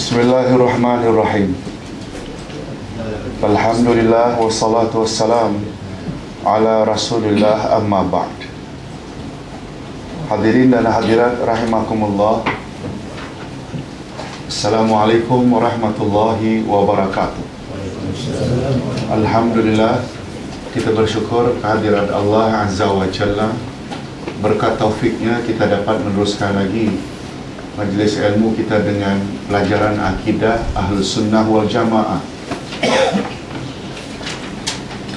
Bismillahirrahmanirrahim. Alhamdulillah wassalatu wassalam ala Rasulillah, amma ba'd. Hadirin dan hadirat rahimakumullah, Assalamualaikum warahmatullahi wabarakatuh. Alhamdulillah, kita bersyukur kehadirat Allah Azza wa Jalla. Berkat taufiknya kita dapat meneruskan lagi majlis ilmu kita dengan pelajaran akidah Ahlus Sunnah wal Jamaah.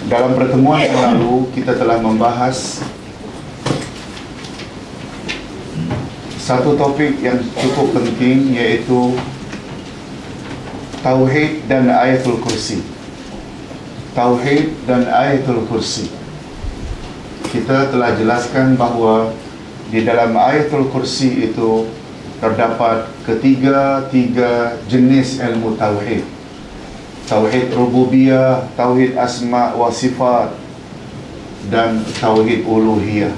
Dalam pertemuan yang lalu kita telah membahas satu topik yang cukup penting, iaitu Tauhid dan Ayatul Kursi. Tauhid dan Ayatul Kursi. Kita telah jelaskan bahawa di dalam Ayatul Kursi itu terdapat tiga jenis ilmu tauhid. Tauhid rububiyah, tauhid asma wa sifat, dan tauhid uluhiyah.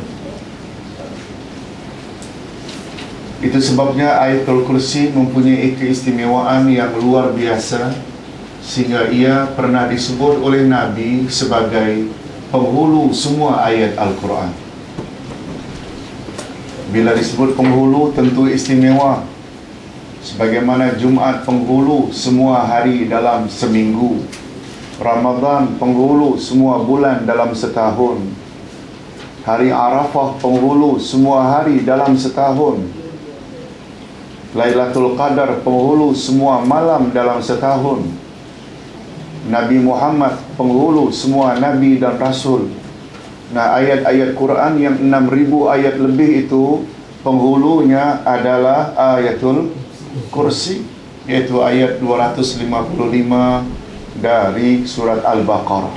Itu sebabnya Ayatul Kursi mempunyai keistimewaan yang luar biasa, sehingga ia pernah disebut oleh Nabi sebagai penghulu semua ayat Al-Quran. Bila disebut penghulu tentu istimewa, sebagaimana Jumaat penghulu semua hari dalam seminggu, Ramadan penghulu semua bulan dalam setahun, Hari Arafah penghulu semua hari dalam setahun, Lailatul Qadar penghulu semua malam dalam setahun, Nabi Muhammad penghulu semua Nabi dan Rasul. Nah, ayat-ayat Quran yang 6,000 ayat lebih itu penghulunya adalah Ayatul Kursi, iaitu ayat 255 dari surat Al-Baqarah.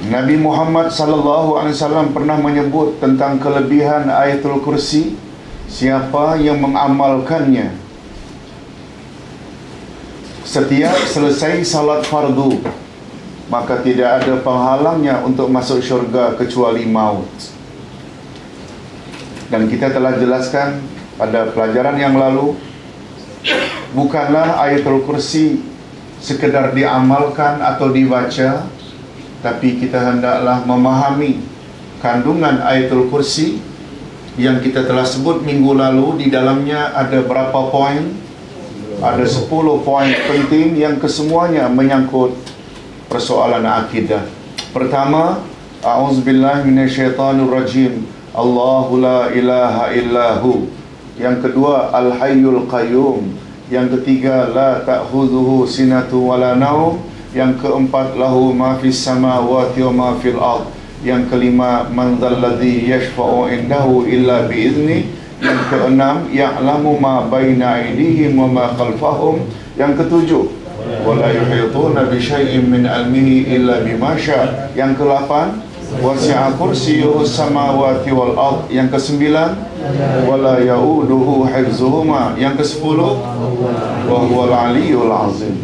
Nabi Muhammad SAW pernah menyebut tentang kelebihan Ayatul Kursi. Siapa yang mengamalkannya setiap selesai salat fardu, maka tidak ada penghalangnya untuk masuk syurga kecuali maut. Dan kita telah jelaskan pada pelajaran yang lalu, bukanlah Ayatul Kursi sekedar diamalkan atau dibaca, tapi kita hendaklah memahami kandungan Ayatul Kursi yang kita telah sebut minggu lalu. Di dalamnya ada berapa poin? Ada 10 poin penting yang kesemuanya menyangkut persoalan akidah. Pertama, a'udzubillahi minasyaitonirrajim, Allahu la ilaha illahu. Yang kedua, al-hayyul qayyum. Yang ketiga, la ta'khudhuhu sinatu wala naum. Yang keempat, lahu ma fis samawati wa ma fil ard. Yang kelima, man dzalladzi yashfa'u indahu illa bi'izni. Yang keenam, ya'lamu ma baina aydihim wa ma khalfahum. Yang ketujuh, wala yuhituna bi syai'in min ilmihi illa bima syaa. Yang ke-8, wasi'a kursiyyuhu samawati wal ard. Yang ke-9, wala yauduhu hifzuhuma. Yang ke-10, wa huwal aliyyul azim.